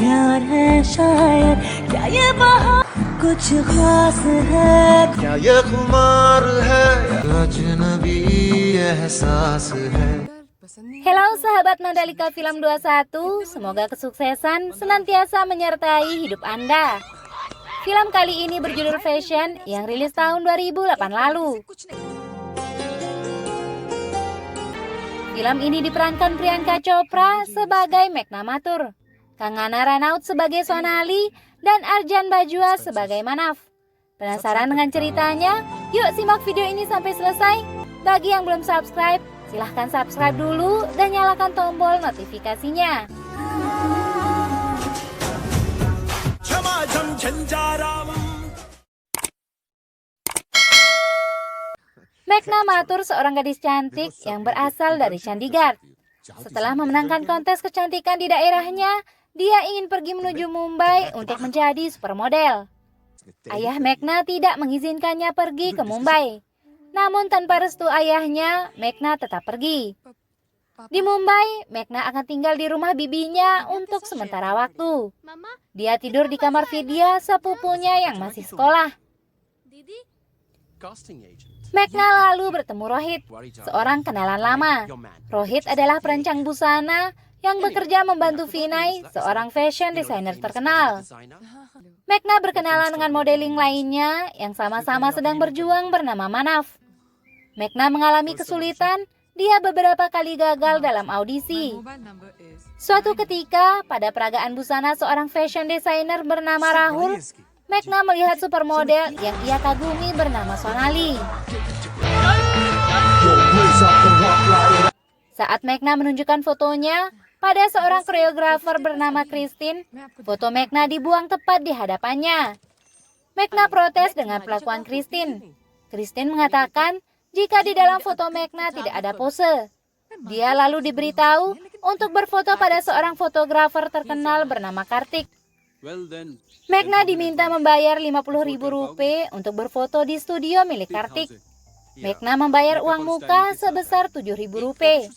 प्यार है शायद क्या ये बहार कुछ खास है क्या ये खुमार है अजनबी एहसास है. Halo sahabat Mandalika Film 21, semoga kesuksesan senantiasa menyertai hidup Anda. Film kali ini berjudul Fashion yang rilis tahun 2008 lalu. Film ini diperankan Priyanka Chopra sebagai Meghna Mathur, Kangana Ranaut sebagai Sonali, dan Arjan Bajwa sebagai Manaf. Penasaran dengan ceritanya? Yuk simak video ini sampai selesai. Bagi yang belum subscribe, silahkan subscribe dulu dan nyalakan tombol notifikasinya. Meghna Mathur seorang gadis cantik yang berasal dari Chandigarh. Setelah memenangkan kontes kecantikan di daerahnya, dia ingin pergi menuju Mumbai untuk menjadi supermodel. Ayah Meghna tidak mengizinkannya pergi ke Mumbai. Namun tanpa restu ayahnya, Meghna tetap pergi. Di Mumbai, Meghna akan tinggal di rumah bibinya untuk sementara waktu. Dia tidur di kamar Vidya, sepupunya yang masih sekolah. Meghna lalu bertemu Rohit, seorang kenalan lama. Rohit adalah perancang busana yang bekerja membantu Vinay, seorang fashion designer terkenal. Meghna berkenalan dengan modeling lainnya yang sama-sama sedang berjuang bernama Manaf. Meghna mengalami kesulitan, dia beberapa kali gagal dalam audisi. Suatu ketika, pada peragaan busana seorang fashion designer bernama Rahul, Meghna melihat supermodel yang ia kagumi bernama Sonali. Saat Meghna menunjukkan fotonya pada seorang koreografer bernama Christine, foto Meghna dibuang tepat di hadapannya. Meghna protes dengan pelakuan Christine. Christine mengatakan jika di dalam foto Meghna tidak ada pose. Dia lalu diberitahu untuk berfoto pada seorang fotografer terkenal bernama Kartik. Meghna diminta membayar Rp50.000 untuk berfoto di studio milik Kartik. Meghna membayar uang muka sebesar Rp7.000.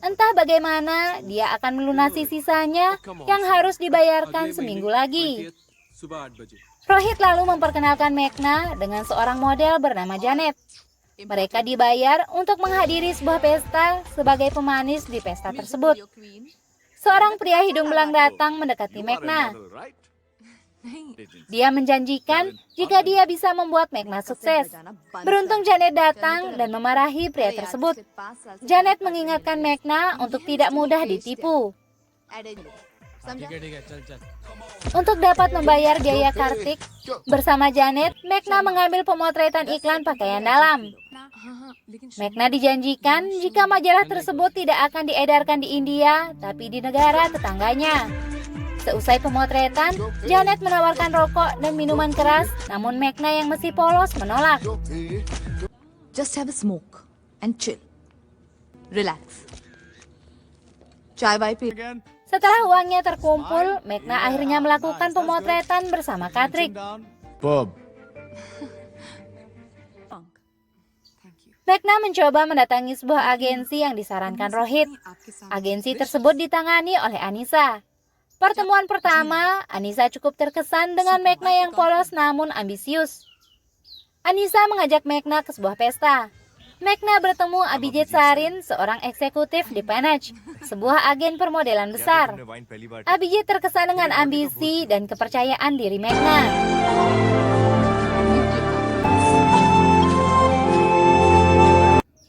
Entah bagaimana dia akan melunasi sisanya yang harus dibayarkan seminggu lagi. Rohit lalu memperkenalkan Meghna dengan seorang model bernama Janet. Mereka dibayar untuk menghadiri sebuah pesta sebagai pemanis di pesta tersebut. Seorang pria hidung belang datang mendekati Meghna. Dia menjanjikan jika dia bisa membuat Meghna sukses. Beruntung Janet datang dan memarahi pria tersebut. Janet mengingatkan Meghna untuk tidak mudah ditipu. Untuk dapat membayar biaya Kartik, bersama Janet, Meghna mengambil pemotretan iklan pakaian dalam. Meghna dijanjikan jika majalah tersebut tidak akan diedarkan di India, tapi di negara tetangganya. Seusai pemotretan, Janet menawarkan rokok dan minuman keras, namun Meghna yang masih polos menolak. Just have a smoke and chill. Relax. Chai bhai pi. Setelah uangnya terkumpul, Meghna akhirnya melakukan pemotretan bersama Kartik. Meghna mencoba mendatangi sebuah agensi yang disarankan Rohit. Agensi tersebut ditangani oleh Anissa. Pertemuan pertama, Anissa cukup terkesan dengan Meghna yang polos namun ambisius. Anissa mengajak Meghna ke sebuah pesta. Meghna bertemu Abhijit Sarin, seorang eksekutif di Panache, sebuah agen permodelan besar. Abhijit terkesan dengan ambisi dan kepercayaan diri Meghna.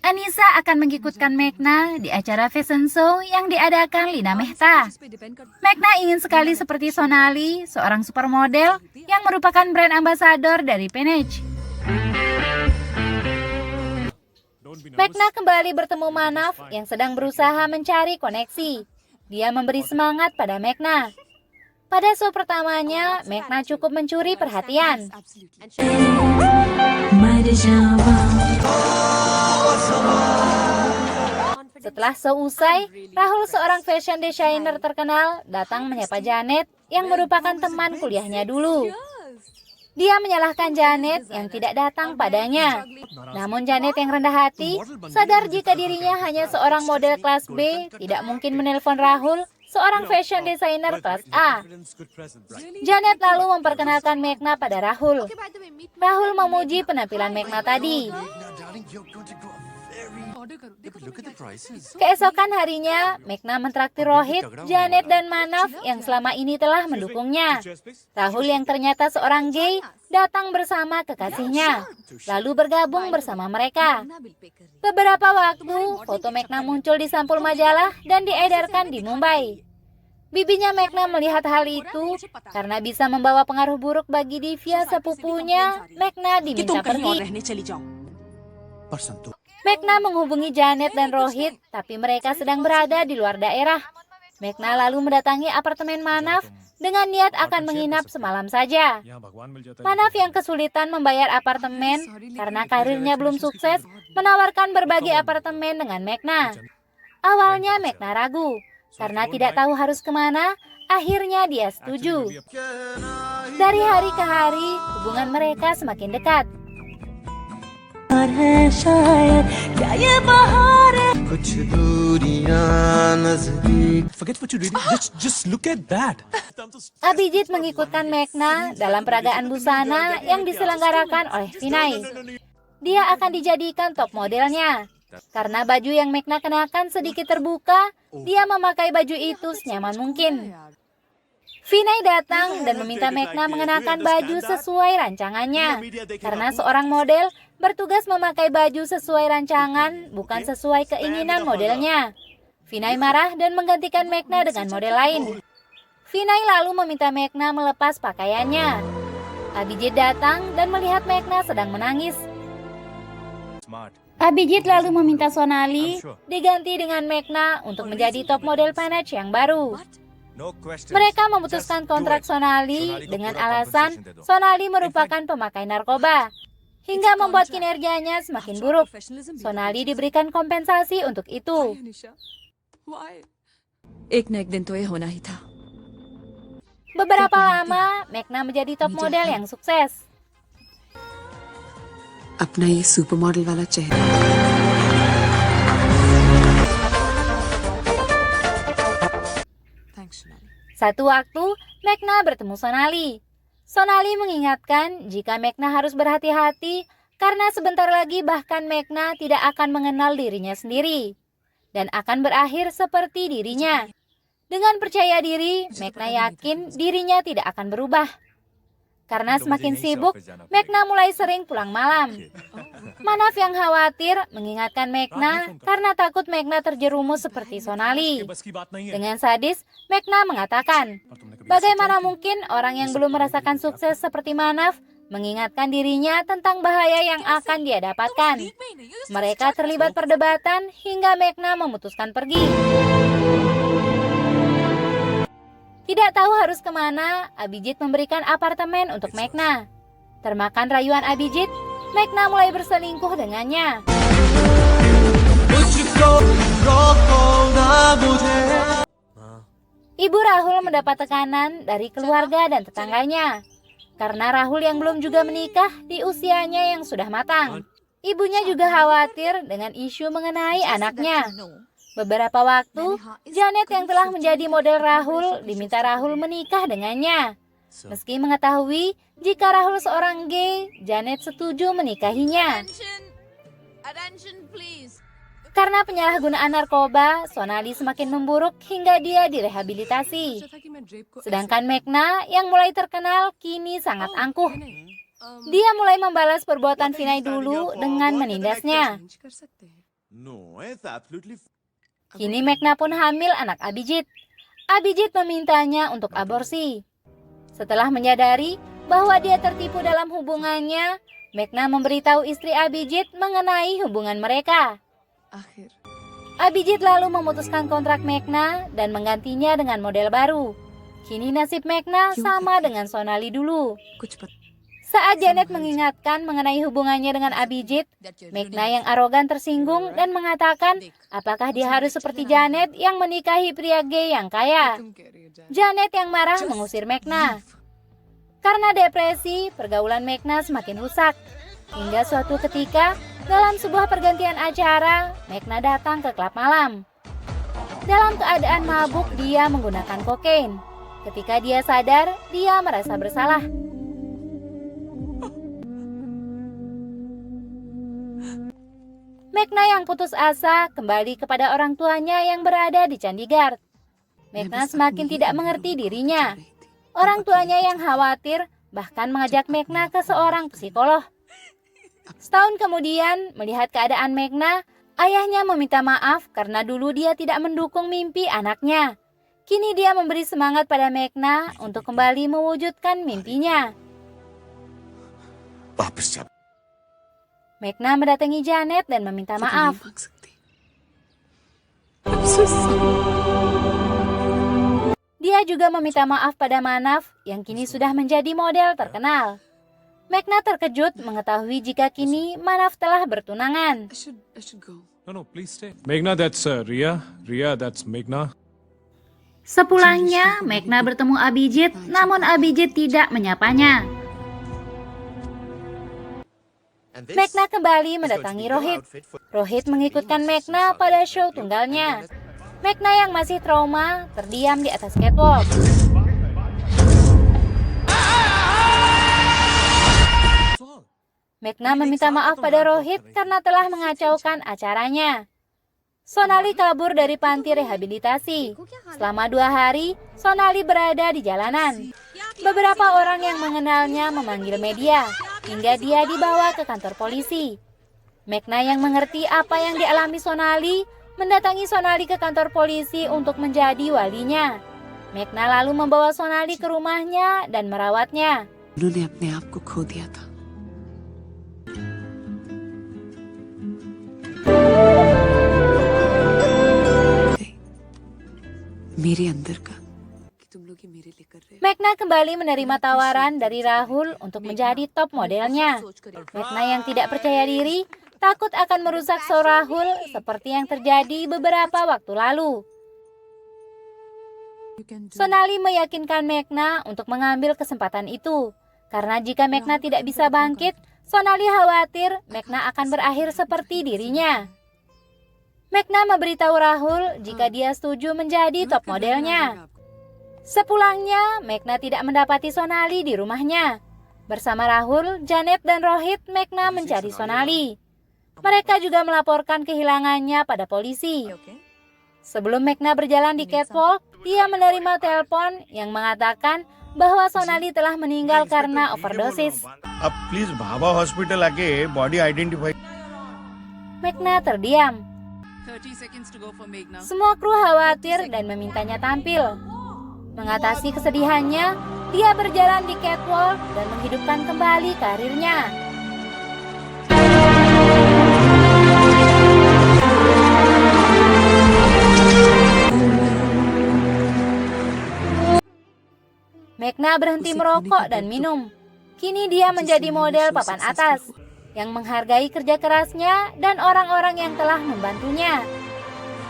Anissa akan mengikutkan Meghna di acara fashion show yang diadakan Lina Mehta. Meghna ingin sekali seperti Sonali, seorang supermodel yang merupakan brand ambassador dari Panache. Meghna kembali bertemu Manaf yang sedang berusaha mencari koneksi. Dia memberi semangat pada Meghna. Pada show pertamanya, Meghna cukup mencuri perhatian. Setelah show usai, Rahul, seorang fashion designer terkenal, datang menyapa Janet yang merupakan teman kuliahnya dulu. Dia menyalahkan Janet yang tidak datang padanya. Namun Janet yang rendah hati, sadar jika dirinya hanya seorang model kelas B, tidak mungkin menelpon Rahul seorang fashion designer kelas A. Janet lalu memperkenalkan Meghna pada Rahul. Okay, by the way, meet me. Rahul memuji penampilan Meghna tadi. Keesokan harinya, Meghna mentraktir Rohit, Janet, dan Manav yang selama ini telah mendukungnya. Rahul yang ternyata seorang gay datang bersama kekasihnya, lalu bergabung bersama mereka. Meghna will pay career. Beberapa waktu, foto Meghna muncul di sampul majalah dan diedarkan di Mumbai. Bibinya Meghna melihat hal itu karena bisa membawa pengaruh buruk bagi Divya sepupunya. Meghna diminta pergi. Meghna menghubungi Janet dan Rohit, tapi mereka sedang berada di luar daerah. Meghna lalu mendatangi apartemen Manav dengan niat akan menginap semalam saja. Manav yang kesulitan membayar apartemen karena karirnya belum sukses, menawarkan berbagi apartemen dengan Meghna. Awalnya Meghna ragu, karena tidak tahu harus kemana, akhirnya dia setuju. Dari hari ke hari, hubungan mereka semakin dekat. है शायद क्या ये बहार है कुछ दूरियां नजदीक Forget what you read. Just look at that. Abhijit mengikutkan Meghna dalam peragaan busana yang diselenggarakan oleh Vinay. Dia akan dijadikan top modelnya. Karena baju yang Meghna kenakan sedikit terbuka, dia memakai baju itu senyaman mungkin. Vinay datang dan meminta Meghna mengenakan baju sesuai rancangannya. Karena seorang model bertugas memakai baju sesuai rancangan, bukan sesuai keinginan modelnya. Vinay marah dan menggantikan Meghna dengan model lain. Vinay lalu meminta Meghna melepas pakaiannya. Abhijit datang dan melihat Meghna sedang menangis. Abhijit lalu meminta Sonali diganti dengan Meghna untuk menjadi top model Panach yang baru. Mereka memutuskan kontrak Sonali dengan alasan Sonali merupakan pemakai narkoba, hingga membuat kinerjanya semakin buruk. Sonali diberikan kompensasi untuk itu. एक न एक दिन तो ये होना ही था. Beberapa lama, Meghna menjadi top model yang sukses. अपना ये सुपर मॉडल वाला चेहरा Thanks, Sonali. Satu waktu, Meghna bertemu Sonali. Sonali mengingatkan jika Meghna harus berhati-hati karena sebentar lagi bahkan Meghna tidak akan mengenal dirinya sendiri dan akan berakhir seperti dirinya. Dengan percaya diri, Meghna yakin dirinya tidak akan berubah. Karena semakin sibuk, Meghna mulai sering pulang malam. Manav yang khawatir mengingatkan Meghna karena takut Meghna terjerumus seperti Sonali. Dengan sadis, Meghna mengatakan, bagaimana mungkin orang yang belum merasakan sukses seperti Manav mengingatkan dirinya tentang bahaya yang akan dia dapatkan. Mereka terlibat perdebatan hingga Meghna memutuskan pergi. Tidak tahu harus kemana, Abhijit memberikan apartemen untuk Meghna. Termakan rayuan Abhijit, Meghna mulai berselingkuh dengannya. Ibu Rahul mendapat tekanan dari keluarga dan tetangganya. Karena Rahul yang belum juga menikah di usianya yang sudah matang. Ibunya juga khawatir dengan isu mengenai anaknya. Beberapa waktu, Janet yang telah menjadi model Rahul diminta Rahul menikah dengannya. Meski mengetahui jika Rahul seorang gay, Janet setuju menikahinya. Attention, please. Karena penyalahgunaan narkoba, Sonali semakin memburuk hingga dia direhabilitasi. Sedangkan Meghna yang mulai terkenal kini sangat angkuh. Dia mulai membalas perbuatan Vinay dulu dengan menindasnya. Kini Meghna pun hamil anak Abhijit. Abhijit memintanya untuk aborsi. Setelah menyadari bahwa dia tertipu dalam hubungannya, Meghna memberitahu istri Abhijit mengenai hubungan mereka. Abhijit lalu memutuskan kontrak Meghna dan menggantinya dengan model baru. Kini nasib Meghna sama dengan Sonali dulu. Saat Janet mengingatkan mengenai hubungannya dengan Abhijit, Meghna yang arogan tersinggung dan mengatakan apakah dia harus seperti Janet yang menikahi pria gay yang kaya. Janet yang marah mengusir Meghna. Karena depresi, pergaulan Meghna semakin rusak. Hingga suatu ketika, dalam sebuah pergantian acara, Meghna datang ke klub malam. Dalam keadaan mabuk, dia menggunakan kokain. Ketika dia sadar, dia merasa bersalah. Meghna yang putus asa kembali kepada orang tuanya yang berada di Chandigarh. Meghna semakin tidak mengerti dirinya. Orang tuanya yang khawatir bahkan mengajak Meghna ke seorang psikolog. Setahun kemudian, melihat keadaan Meghna, ayahnya meminta maaf karena dulu dia tidak mendukung mimpi anaknya. Kini dia memberi semangat pada Meghna untuk kembali mewujudkan mimpinya. Meghna mendatangi Janet dan meminta maaf. Dia juga meminta maaf pada Manav yang kini sudah menjadi model terkenal. Meghna terkejut mengetahui jika kini Manav telah bertunangan. I should go. No, please stay. Meghna, that's Ria. Ria, that's Meghna. Sepulangnya, Meghna bertemu Abhijit, namun Abhijit tidak menyapanya. Meghna kembali mendatangi Rohit. Rohit mengikutkan Meghna pada show tunggalnya. Meghna yang masih trauma terdiam di atas catwalk. Meghna meminta maaf pada Rohit karena telah mengacaukan acaranya. Sonali kabur dari panti rehabilitasi. Selama 2 hari, Sonali berada di jalanan. Beberapa orang yang mengenalnya memanggil media, hingga dia dibawa ke kantor polisi. Meghna yang mengerti apa yang dialami Sonali, mendatangi Sonali ke kantor polisi untuk menjadi walinya. Meghna lalu membawa Sonali ke rumahnya dan merawatnya. उन्होंने अपने आप को खो दिया था। मेरे अंदर का कि तुम लोग ये मेरे लिए कर रहे हो। Meghna kembali menerima tawaran dari Rahul untuk menjadi top modelnya. Meghna yang tidak percaya diri, takut akan merusak show Rahul seperti yang terjadi beberapa waktu lalu. Sonali meyakinkan Meghna untuk mengambil kesempatan itu. Karena jika Meghna tidak bisa bangkit, Sonali khawatir Meghna akan berakhir seperti dirinya. Meghna memberitahu Rahul jika dia setuju menjadi top modelnya. Sepulangnya, Meghna tidak mendapati Sonali di rumahnya. Bersama Rahul, Janet dan Rohit, Meghna mencari Sonali. Mereka juga melaporkan kehilangannya pada polisi. Sebelum Meghna berjalan di catwalk, dia menerima telepon yang mengatakan bahwa Sonali telah meninggal karena overdosis. अब प्लीज भाभा हॉस्पिटल आके body identify. Meghna terdiam. 30 seconds to go for Meghna. Semua kru khawatir dan memintanya tampil. Mengatasi kesedihannya, dia berjalan di catwalk dan menghidupkan kembali karirnya. Meghna berhenti merokok dan minum. Kini dia menjadi model papan atas yang menghargai kerja kerasnya dan orang-orang yang telah membantunya.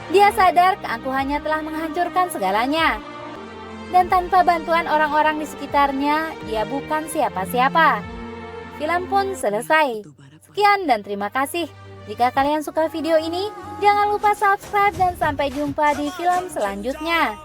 Dia sadar keangkuhannya telah menghancurkan segalanya. Dan tanpa bantuan orang-orang di sekitarnya, dia bukan siapa-siapa. Film pun selesai. Sekian dan terima kasih. Jika kalian suka video ini, jangan lupa subscribe dan sampai jumpa di film selanjutnya.